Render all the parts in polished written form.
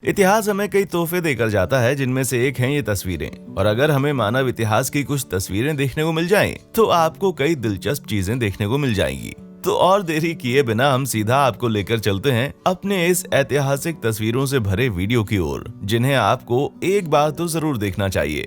इतिहास हमें कई तोहफे देकर जाता है, जिनमें से एक है ये तस्वीरें। और अगर हमें मानव इतिहास की कुछ तस्वीरें देखने को मिल जाएं, तो आपको कई दिलचस्प चीजें देखने को मिल जाएंगी। तो और देरी किए बिना हम सीधा आपको लेकर चलते हैं अपने इस ऐतिहासिक तस्वीरों से भरे वीडियो की ओर, जिन्हें आपको एक बार तो जरूर देखना चाहिए।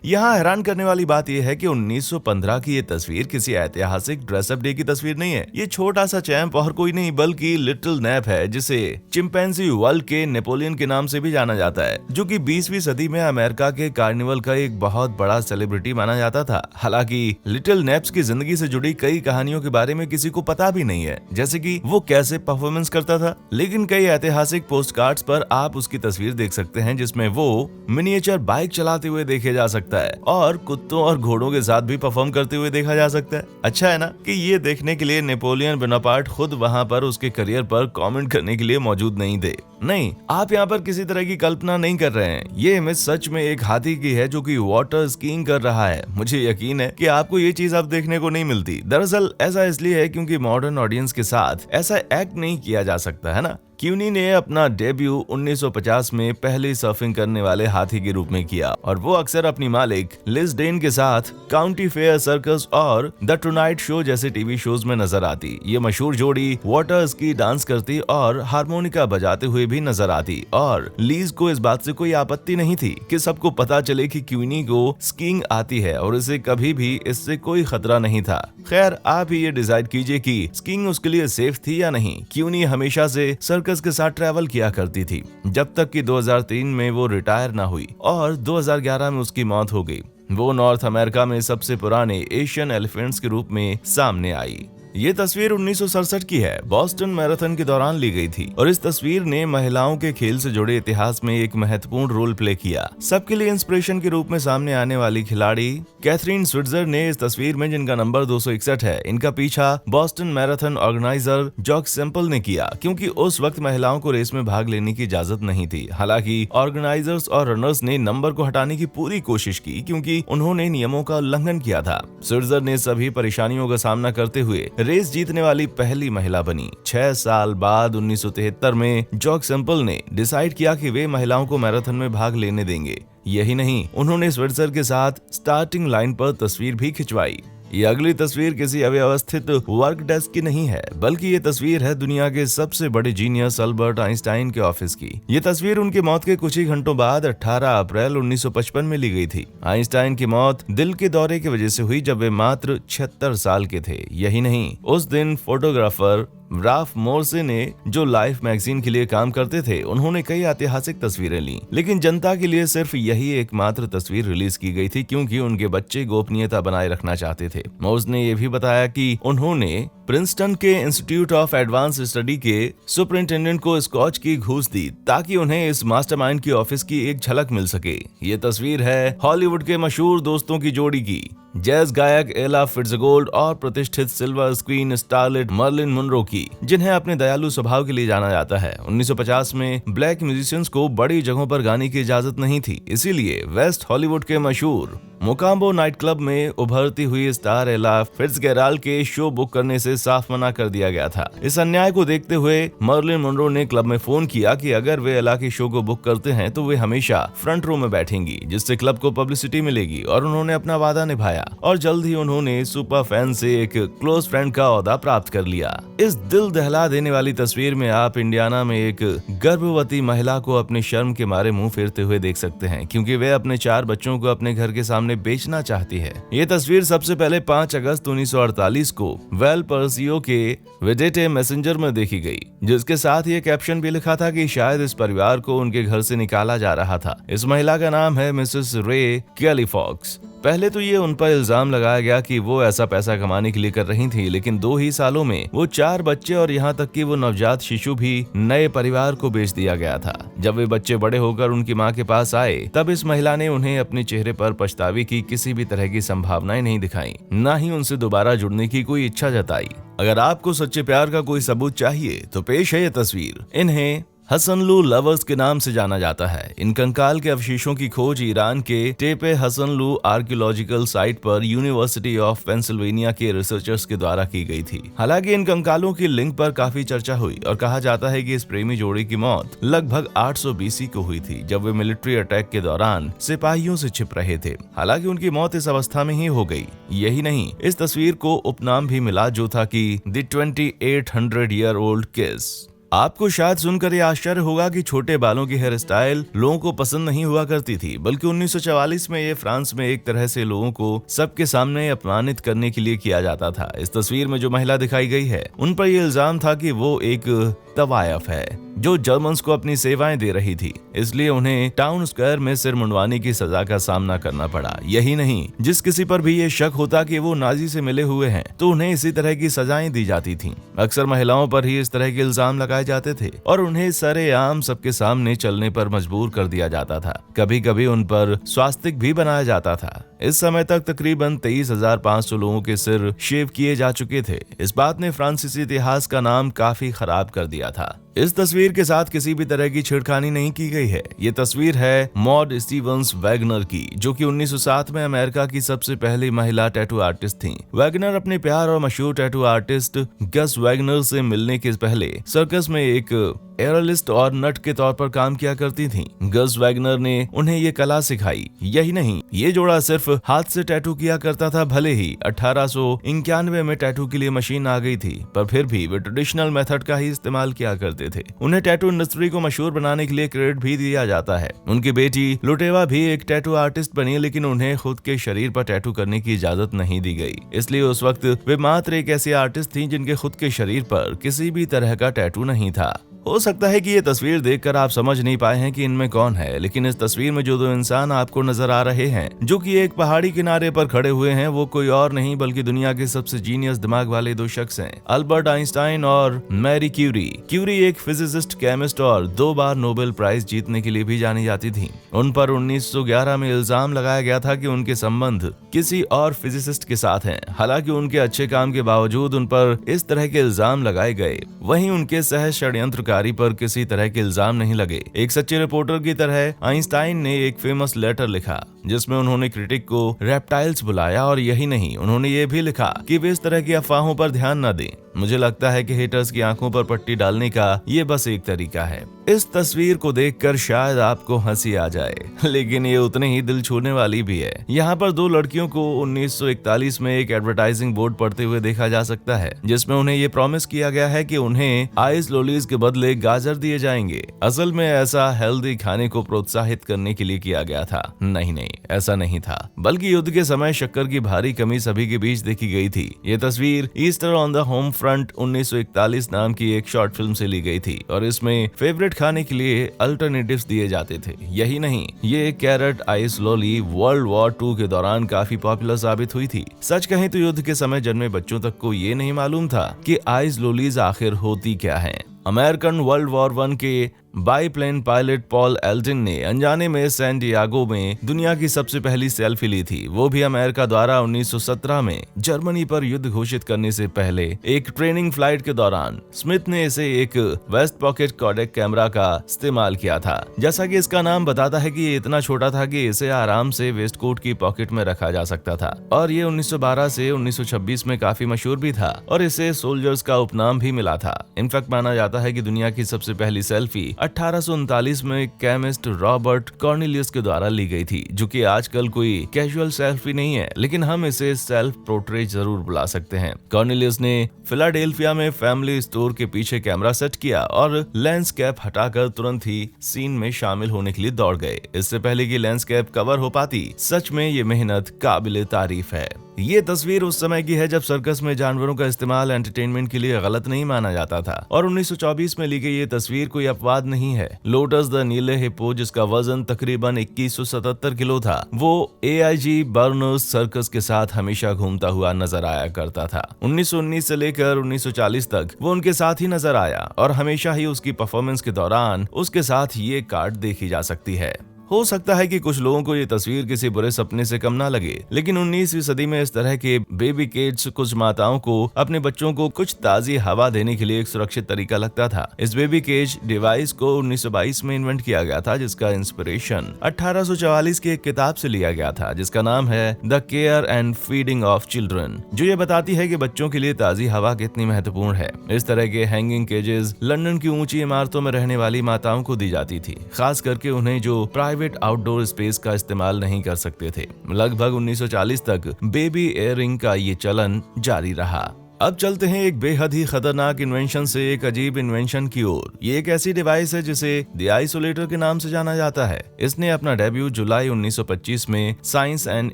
यहाँ हैरान करने वाली बात यह है कि 1915 की ये तस्वीर किसी ऐतिहासिक ड्रेसअप डे की तस्वीर नहीं है। ये छोटा सा चैंप और कोई नहीं बल्कि लिटिल नैप है, जिसे चिंपैंजी वर्ल्ड के नेपोलियन के नाम से भी जाना जाता है, जो कि 20वीं सदी में अमेरिका के कार्निवल का एक बहुत बड़ा सेलिब्रिटी माना जाता था। हालांकि लिटिल नैप्स की जिंदगी से जुड़ी कई कहानियों के बारे में किसी को पता भी नहीं है, जैसे कि वो कैसे परफॉर्मेंस करता था। लेकिन कई ऐतिहासिक पोस्ट कार्ड्स पर आप उसकी तस्वीर देख सकते हैं, जिसमें वो मिनिएचर बाइक चलाते हुए देखे जा सकते है और कुत्तों और घोड़ों के साथ भी परफॉर्म करते हुए देखा जा सकता है। अच्छा है ना कि ये देखने के लिए नेपोलियन बोनापार्ट खुद वहां पर उसके करियर पर कमेंट करने के लिए मौजूद नहीं थे। नहीं, आप यहाँ पर किसी तरह की कल्पना नहीं कर रहे हैं। ये इमेज सच में एक हाथी की है जो कि वाटर स्कीइंग कर रहा है। मुझे यकीन है कि आपको ये चीज अब देखने को नहीं मिलती। दरअसल ऐसा इसलिए है क्योंकि मॉडर्न ऑडियंस के साथ ऐसा एक्ट नहीं किया जा सकता है ना। क्यूनी ने अपना डेब्यू 1950 में पहले सर्फिंग करने वाले हाथी के रूप में किया और वो अक्सर अपनी मालिक लिज डेन के साथ काउंटी फेयर सर्कस और द टुनाइट शो जैसे टीवी शोज में नजर आती। ये मशहूर जोड़ी वाटर स्की डांस करती और हारमोनिका बजाते हुए भी नजर आती और लीज को इस बात से कोई आपत्ति नहीं थी कि सबको पता चले कि क्यूनी को स्कीइंग आती है और इसे कभी भी इससे कोई खतरा नहीं था। खैर, आप ही ये डिसाइड कीजिए कि स्कीइंग उसके लिए सेफ थी या नहीं। क्यूनी हमेशा से सर्कस के साथ ट्रैवल किया करती थी, जब तक कि 2003 में वो रिटायर ना हुई और 2011 में उसकी मौत हो गई। वो नॉर्थ अमेरिका में सबसे पुराने एशियन एलिफेंट्स के रूप में सामने आई। ये तस्वीर 1967 की है, बॉस्टन मैराथन के दौरान ली गई थी और इस तस्वीर ने महिलाओं के खेल से जुड़े इतिहास में एक महत्वपूर्ण रोल प्ले किया। सबके लिए इंस्पिरेशन के रूप में सामने आने वाली खिलाड़ी कैथरीन स्विट्जर ने इस तस्वीर में, जिनका नंबर 261 है, इनका पीछा Boston marathon organiser Jock Semple ने किया, क्योंकि उस वक्त महिलाओं को रेस में भाग लेने की इजाजत नहीं थी। हालांकि ऑर्गेनाइजर्स और रनर्स ने नंबर को हटाने की पूरी कोशिश की, क्योंकि उन्होंने नियमों का उल्लंघन किया था। स्विट्जर ने सभी परेशानियों का सामना करते हुए रेस जीतने वाली पहली महिला बनी। 6 साल बाद 1973 में जॉक सेम्पल ने डिसाइड किया कि वे महिलाओं को मैराथन में भाग लेने देंगे। यही नहीं, उन्होंने स्विट्जर के साथ स्टार्टिंग लाइन पर तस्वीर भी खिंचवाई। ये अगली तस्वीर किसी अव्यवस्थित वर्क डेस्क की नहीं है, बल्कि ये तस्वीर है दुनिया के सबसे बड़े जीनियस अल्बर्ट आइंस्टाइन के ऑफिस की। ये तस्वीर उनकी मौत के कुछ ही घंटों बाद 18 अप्रैल 1955 में ली गई थी। आइंस्टाइन की मौत दिल के दौरे की वजह से हुई, जब वे मात्र 76 साल के थे। यही नहीं, उस दिन फोटोग्राफर राल्फ मोर्से ने, जो लाइफ मैगजीन के लिए काम करते थे, उन्होंने कई ऐतिहासिक तस्वीरें ली, लेकिन जनता के लिए सिर्फ यही एकमात्र तस्वीर रिलीज की गई थी, क्योंकि उनके बच्चे गोपनीयता बनाए रखना चाहते थे। मोर्स ने यह भी बताया कि उन्होंने प्रिंसटन के इंस्टीट्यूट ऑफ एडवांस स्टडी के सुपरिंटेंडेंट को स्कॉच की घूस दी, ताकि उन्हें इस मास्टरमाइंड की ऑफिस की एक झलक मिल सके। ये तस्वीर है हॉलीवुड के मशहूर दोस्तों की जोड़ी की, जैज गायक एला फिट्जगोल्ड और प्रतिष्ठित silver screen starlet Marilyn Monroe की, जिन्हें अपने दयालु स्वभाव के लिए जाना जाता है। 1950 में ब्लैक म्यूजिशियंस को बड़ी जगहों पर गाने की इजाजत नहीं थी, इसीलिए वेस्ट हॉलीवुड के मशहूर मोकाम्बो नाइट क्लब में उभरती हुई स्टार एला फिट्जगेराल्ड के शो बुक करने से साफ मना कर दिया गया था। इस अन्याय को देखते हुए मर्लिन मुनरो ने क्लब में फोन किया कि अगर वे एला के शो को बुक करते हैं तो वे हमेशा फ्रंट रो में बैठेंगी, जिससे क्लब को पब्लिसिटी मिलेगी, और उन्होंने अपना वादा निभाया और जल्द ही उन्होंने सुपर फैन से एक क्लोज फ्रेंड का ओहदा प्राप्त कर लिया। इस दिल दहला देने वाली तस्वीर में आप इंडियाना में एक गर्भवती महिला को अपने शर्म के मारे मुंह फेरते हुए देख सकते हैं, क्योंकि वे अपने 4 बच्चों को अपने घर के सामने बेचना चाहती है। ये तस्वीर सबसे पहले 5 अगस्त 1948 को वेल पर्सियो के वेडेटे मैसेंजर में देखी गई, जिसके साथ ये कैप्शन भी लिखा था कि शायद इस परिवार को उनके घर से निकाला जा रहा था। इस महिला का नाम है मिसेस रे कैलिफॉक्स। पहले तो ये उन पर इल्जाम लगाया गया कि वो ऐसा पैसा कमाने के लिए कर रही थी, लेकिन 2 ही सालों में वो 4 बच्चे और यहाँ तक कि वो नवजात शिशु भी नए परिवार को बेच दिया गया था। जब वे बच्चे बड़े होकर उनकी माँ के पास आए, तब इस महिला ने उन्हें अपने चेहरे पर पछतावे की किसी भी तरह की संभावनाएं नहीं दिखाई, न ही उनसे दोबारा जुड़ने की कोई इच्छा जताई। अगर आपको सच्चे प्यार का कोई सबूत चाहिए तो पेश है ये तस्वीर। इन्हें हसनलू लवर्स के नाम से जाना जाता है। इन कंकाल के अवशेषों की खोज ईरान के टेपे हसनलू आर्कियोलॉजिकल साइट पर यूनिवर्सिटी ऑफ पेंसिल्वेनिया के रिसर्चर्स के द्वारा की गई थी। हालांकि इन कंकालों की लिंक पर काफी चर्चा हुई और कहा जाता है कि इस प्रेमी जोड़ी की मौत लगभग 800 BC को हुई थी, जब वे मिलिट्री अटैक के दौरान सिपाहियों से छिप रहे थे। हालांकि उनकी मौत इस अवस्था में ही हो गई। यही नहीं, इस तस्वीर को उपनाम भी मिला जो था कि द 2800-year-old किस। आपको शायद सुनकर ये आश्चर्य होगा कि छोटे बालों की हेयर स्टाइल लोगों को पसंद नहीं हुआ करती थी, बल्कि 1944 में ये फ्रांस में एक तरह से लोगों को सबके सामने अपमानित करने के लिए किया जाता था। इस तस्वीर में जो महिला दिखाई गई है, उन पर यह इल्जाम था कि वो एक तवायफ है जो जर्मन्स को अपनी सेवाएं दे रही थी, इसलिए उन्हें टाउन स्क्वायर में सिर मुंडवाने की सजा का सामना करना पड़ा। यही नहीं, जिस किसी पर भी ये शक होता कि वो नाजी से मिले हुए हैं तो उन्हें इसी तरह की सजाएं दी जाती थीं। अक्सर महिलाओं पर ही इस तरह के इल्जाम लगाए जाते थे और उन्हें सरेआम सबके सामने चलने पर मजबूर कर दिया जाता था। कभी कभी उन पर स्वास्तिक भी बनाया जाता था। इस समय तक तकरीबन 23,500 लोगों के सिर शेव किए जा चुके थे। इस बात ने फ्रांसीसी इतिहास का नाम काफी खराब कर दिया था। इस तस्वीर के साथ किसी भी तरह की छेड़खानी नहीं की गई है। ये तस्वीर है मॉड स्टीवंस वैगनर की, जो कि 1907 में अमेरिका की सबसे पहली महिला टैटू आर्टिस्ट थीं। वैगनर अपने प्यार और मशहूर टैटू आर्टिस्ट गस वैगनर से मिलने के पहले सर्कस में एक एयरलिस्ट और नट के तौर पर काम किया करती थीं। गस वैगनर ने उन्हें ये कला सिखाई। यही नहीं, ये जोड़ा सिर्फ हाथ से टैटू किया करता था। भले ही 1891 में टैटू के लिए मशीन आ गई थी, पर फिर भी वे ट्रेडिशनल मेथड का ही इस्तेमाल किया करते थे। उन्हें टैटू इंडस्ट्री को मशहूर बनाने के लिए क्रेडिट भी दिया जाता है। उनकी बेटी लुटेवा भी एक टैटू आर्टिस्ट बनी, लेकिन उन्हें खुद के शरीर पर टैटू करने की इजाजत नहीं दी गई। इसलिए उस वक्त वे मात्र एक ऐसी आर्टिस्ट थीं जिनके खुद के शरीर पर किसी भी तरह का टैटू नहीं था। हो सकता है कि ये तस्वीर देखकर आप समझ नहीं पाए हैं कि इनमें कौन है, लेकिन इस तस्वीर में जो दो इंसान आपको नजर आ रहे हैं, जो कि एक पहाड़ी किनारे पर खड़े हुए हैं, वो कोई और नहीं बल्कि दुनिया के सबसे जीनियस दिमाग वाले दो शख्स हैं, अल्बर्ट आइंस्टाइन और मैरी क्यूरी। क्यूरी एक फिजिसिस्ट, केमिस्ट और 2 बार नोबेल प्राइज जीतने के लिए भी जानी जाती थी। उन पर 1911 में इल्जाम लगाया गया था कि उनके संबंध किसी और फिजिसिस्ट के साथ हैं। हालांकि उनके अच्छे काम के बावजूद उन पर इस तरह के इल्जाम लगाए गए। वहीं उनके सह षड्यंत्र पर किसी तरह के इल्जाम नहीं लगे। एक सच्चे रिपोर्टर की तरह आइंस्टाइन ने एक फेमस लेटर लिखा जिसमें उन्होंने क्रिटिक को रेप्टाइल्स बुलाया, और यही नहीं, उन्होंने ये भी लिखा कि वे इस तरह की अफवाहों पर ध्यान न दें। मुझे लगता है कि हेटर्स की आंखों पर पट्टी डालने का ये बस एक तरीका है। इस तस्वीर को देखकर शायद आपको हंसी आ जाए, लेकिन ये उतने ही दिल छूने वाली भी है। यहाँ पर दो लड़कियों को 1941 में एक एडवर्टाइजिंग बोर्ड पढ़ते हुए देखा जा सकता है, जिसमें उन्हें ये प्रॉमिस किया गया है कि उन्हें आइस लोलीज के बदले गाजर दिए जाएंगे। असल में ऐसा हेल्दी खाने को प्रोत्साहित करने के लिए किया गया था। नहीं, ऐसा नहीं था, बल्कि युद्ध के समय शक्कर की भारी कमी सभी के बीच देखी गई थी। ये तस्वीर Easter on the home front 1941 नाम की एक शॉर्ट फिल्म से ली गई थी, और इसमें फेवरेट खाने के लिए अल्टरनेटिव्स दिए जाते थे। यही नहीं, ये carrot ice lolly world war 2 के दौरान काफी पॉपुलर साबित हुई थी। सच कहें तो युद्ध के समय जन्मे बच्चों तक को ये नहीं मालूम था कि आइस लॉलीज आखिर होती क्या हैं। अमेरिकन वर्ल्ड वॉर 1 के बाईप्लेन पायलट पॉल एल्टन ने अनजाने में सैन डियागो में दुनिया की सबसे पहली सेल्फी ली थी, वो भी अमेरिका द्वारा 1917 में जर्मनी पर युद्ध घोषित करने से पहले एक ट्रेनिंग फ्लाइट के दौरान। स्मिथ ने इसे एक वेस्ट पॉकेट कोडेक कैमरा का इस्तेमाल किया था। जैसा कि इसका नाम बताता है कि ये इतना छोटा था कि इसे आराम से वेस्ट कोट की पॉकेट में रखा जा सकता था, और ये 1912 से 1926 में काफी मशहूर भी था, और इसे सोल्जर्स का उपनाम भी मिला था। इनफैक्ट माना जाता है कि दुनिया की सबसे पहली सेल्फी 1839 में केमिस्ट रॉबर्ट कॉर्नेलियस के द्वारा ली गई थी, जो कि आजकल कोई कैजुअल सेल्फी नहीं है, लेकिन हम इसे सेल्फ पोर्ट्रेट जरूर बुला सकते हैं। कॉर्नेलियस ने फिलाडेल्फिया में फैमिली स्टोर के पीछे कैमरा सेट किया और लेंस कैप हटाकर तुरंत ही सीन में शामिल होने के लिए दौड़ गए। इससे पहले कि लेंस कैप कवर हो पाती, सच में ये मेहनत काबिले तारीफ है। ये तस्वीर उस समय की है जब सर्कस में जानवरों का इस्तेमाल एंटरटेनमेंट के लिए गलत नहीं माना जाता था, और 1924 में ली गई ये तस्वीर कोई अपवाद नहीं है। लोटस द नीले हिप्पो, जिसका वजन तकरीबन 2177 किलो था, वो AIG बर्नर्स सर्कस के साथ हमेशा घूमता हुआ नजर आया करता था। 1919 से लेकर 1940 तक वो उनके साथ ही नजर आया, और हमेशा ही उसकी परफॉर्मेंस के दौरान उसके साथ ये कार्ड देखी जा सकती है। हो सकता है कि कुछ लोगों को ये तस्वीर किसी बुरे सपने से कम ना लगे, लेकिन 19वीं सदी में इस तरह के बेबी केज कुछ माताओं को अपने बच्चों को कुछ ताजी हवा देने के लिए एक सुरक्षित तरीका लगता था। इस बेबी केज डिवाइस को 1922 में इन्वेंट किया गया था, जिसका इंस्पिरेशन 1844 की एक किताब से लिया गया था, जिसका नाम है the care and feeding of children, जो ये बताती है कि बच्चों के लिए ताजी हवा कितनी महत्वपूर्ण है। इस तरह के हैंगिंग केजेस लंदन की ऊंची इमारतों में रहने वाली माताओं को दी जाती थी, खास करके उन्हें जो प्राइवेट आउटडोर स्पेस का इस्तेमाल नहीं कर सकते थे। लगभग 1940 तक बेबी एयरिंग का ये चलन जारी रहा। अब चलते हैं एक बेहद ही खतरनाक इन्वेंशन से एक अजीब इन्वेंशन की ओर। ये एक ऐसी डिवाइस है जिसे द आइसोलेटर के नाम से जाना जाता है। इसने अपना डेब्यू जुलाई 1925 में साइंस एंड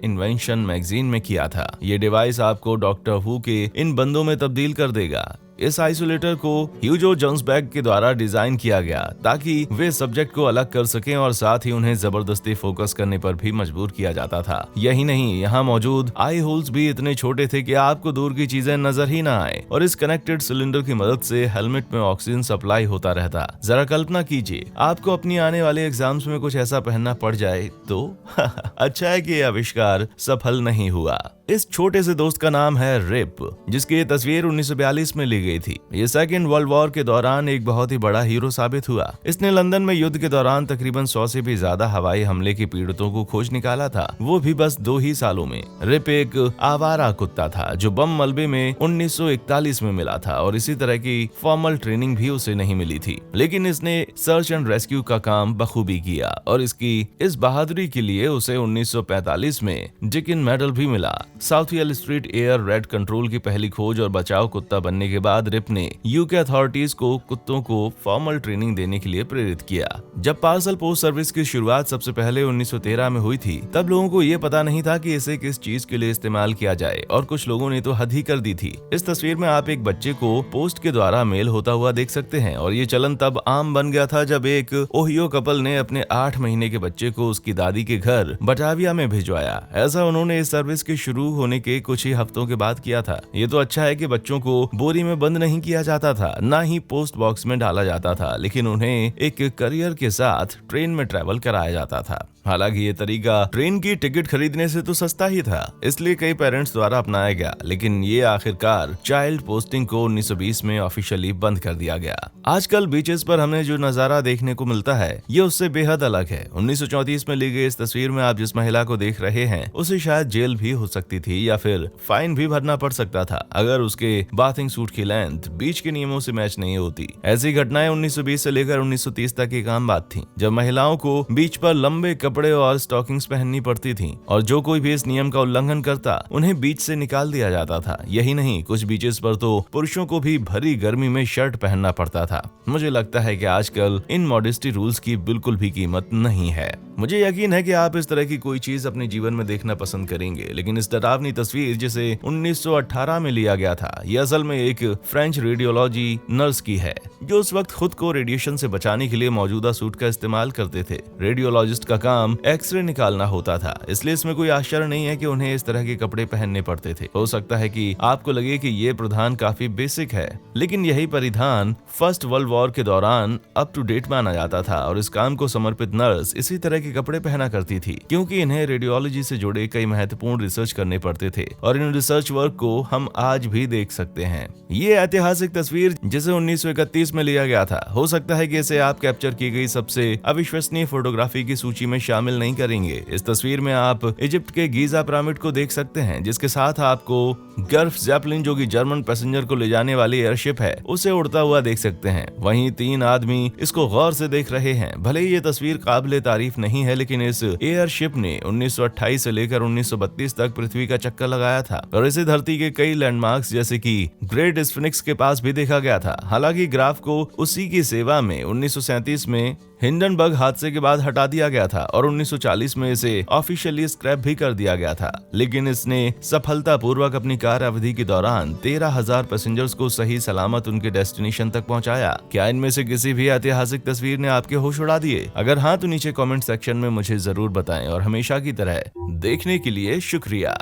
इन्वेंशन मैगजीन में किया था। ये डिवाइस आपको डॉक्टर हू के इन बंदों में तब्दील कर देगा। इस आइसोलेटर को ह्यूजो जोन्सबर्ग के द्वारा डिजाइन किया गया ताकि वे सब्जेक्ट को अलग कर सकें और साथ ही उन्हें जबरदस्ती फोकस करने पर भी मजबूर किया जाता था। यही नहीं, यहाँ मौजूद आई होल्स भी इतने छोटे थे कि आपको दूर की चीजें नजर ही ना आए और इस कनेक्टेड सिलेंडर की मदद से हेलमेट में ऑक्सीजन सप्लाई होता रहता। जरा कल्पना कीजिए आपको अपनी आने वाले एग्जाम्स में कुछ ऐसा पहनना पड़ जाए तो अच्छा है कि यह आविष्कार सफल नहीं हुआ। इस छोटे से दोस्त का नाम है रिप, जिसकी ये तस्वीर 1942 में ली गई थी। ये सेकेंड वर्ल्ड वॉर के दौरान एक बहुत ही बड़ा हीरो साबित हुआ। इसने लंदन में युद्ध के दौरान तकरीबन 100 से भी ज्यादा हवाई हमले के पीड़ितों को खोज निकाला था, वो भी बस 2 ही सालों में। रिप एक आवारा कुत्ता था जो बम मलबे में 1941 में मिला था और इसी तरह की फॉर्मल ट्रेनिंग भी उसे नहीं मिली थी, लेकिन इसने सर्च एंड रेस्क्यू का काम बखूबी किया और इसकी इस बहादुरी के लिए उसे 1945 में डिकिन मेडल भी मिला। South well street air red control की पहली खोज और बचाव कुत्ता बनने के बाद रिप ने यूके अथॉरिटीज को कुत्तों को फॉर्मल ट्रेनिंग देने के लिए प्रेरित किया। जब पार्सल पोस्ट सर्विस की शुरुआत सबसे पहले 1913 में हुई थी, तब लोगों को ये पता नहीं था कि इसे किस चीज के लिए इस्तेमाल किया जाए और कुछ लोगों ने तो हद ही कर दी थी। इस तस्वीर में आप एक बच्चे को पोस्ट के द्वारा मेल होता हुआ देख सकते हैं और ये चलन तब आम बन गया था जब एक ओहियो कपल ने अपने 8 महीने के बच्चे को उसकी दादी के घर बटाविया में भिजवाया। ऐसा उन्होंने इस सर्विस के शुरू होने के कुछ ही हफ्तों के बाद किया था। ये तो अच्छा है कि बच्चों को बोरी में बंद नहीं किया जाता था, ना ही पोस्ट बॉक्स में डाला जाता था, लेकिन उन्हें एक करियर के साथ ट्रेन में ट्रैवल कराया जाता था। हालांकि ये तरीका ट्रेन की टिकट खरीदने से तो सस्ता ही था, इसलिए कई पेरेंट्स द्वारा अपनाया गया, लेकिन ये आखिरकार चाइल्ड पोस्टिंग को 1920 में ऑफिशियली बंद कर दिया गया। आजकल बीचेस पर हमें जो नजारा देखने को मिलता है ये उससे बेहद अलग है। 1934 में ली गई इस तस्वीर में आप जिस महिला को देख रहे हैं उसे शायद जेल भी हो सकती थी या फिर फाइन भी भरना पड़ सकता था अगर उसके बाथिंग सूट की लेंथ बीच के नियमों से मैच नहीं होती। ऐसी घटनाएं 1920 से लेकर 1930 तक की आम बात थी, जब महिलाओं को बीच पर लंबे कपड़े और स्टॉकिंग्स पहननी पड़ती थी और जो कोई भी इस नियम का उल्लंघन करता उन्हें बीच से निकाल दिया जाता था। यही नहीं, कुछ बीचेस पर तो पुरुषों को भी भरी गर्मी में शर्ट पहनना पड़ता था। मुझे लगता है कि आजकल इन मॉडेस्टी रूल्स की बिल्कुल भी कीमत नहीं है। मुझे यकीन है कि आप इस तरह की कोई चीज अपने जीवन में देखना पसंद करेंगे, लेकिन इस डरावनी तस्वीर जिसे 1918 में लिया गया था, यह असल में एक फ्रेंच रेडियोलॉजी नर्स की है जो उस वक्त खुद को रेडिएशन से बचाने के लिए मौजूदा सूट का इस्तेमाल करते थे। रेडियोलॉजिस्ट का काम एक्सरे निकालना होता था, इसलिए इसमें कोई आश्चर्य नहीं है कि उन्हें इस तरह के कपड़े पहनने पड़ते थे। हो सकता है कि आपको लगे कि ये परिधान काफी बेसिक है, लेकिन यही परिधान फर्स्ट वर्ल्ड वॉर के दौरान अप टू डेट माना जाता था और इस काम को समर्पित नर्स इसी तरह के कपड़े पहना करती थी, क्योंकि इन्हें रेडियोलॉजी से जुड़े कई महत्वपूर्ण रिसर्च करने पड़ते थे और इन रिसर्च वर्क को हम आज भी देख सकते हैं। ये ऐतिहासिक तस्वीर जिसे 1931 में लिया गया था, हो सकता है कि इसे आप कैप्चर की गई सबसे अविश्वसनीय फोटोग्राफी की सूची में शामिल नहीं करेंगे। इस तस्वीर में आप इजिप्ट के गीजा पिरामिड को देख सकते हैं, जिसके साथ आपको गर्फ ज़ेपेलिन जो कि जर्मन पैसेंजर को ले जाने वाली एयरशिप है उसे उड़ता हुआ देख सकते हैं। वहीं 3 आदमी इसको गौर से देख रहे हैं। भले ही ये तस्वीर काबिले तारीफ नहीं है, लेकिन इस एयरशिप ने 1928 से लेकर 1932 तक पृथ्वी का चक्कर लगाया था और इसे धरती के कई लैंडमार्क्स जैसे कि ग्रेट स्फिनिक्स के पास भी देखा गया था। हालांकि ग्राफ को उसी की सेवा में 1937 में हिंडनबर्ग हादसे के बाद हटा दिया गया था और 1940 में इसे ऑफिशियली स्क्रैप भी कर दिया गया था, लेकिन इसने सफलतापूर्वक अपनी कार्य अवधि के दौरान 13,000 पैसेंजर्स को सही सलामत उनके डेस्टिनेशन तक पहुंचाया। क्या इनमें से किसी भी ऐतिहासिक तस्वीर ने आपके होश उड़ा दिए? अगर हाँ तो नीचे कमेंट सेक्शन में मुझे जरूर बताएं और हमेशा की तरह देखने के लिए शुक्रिया।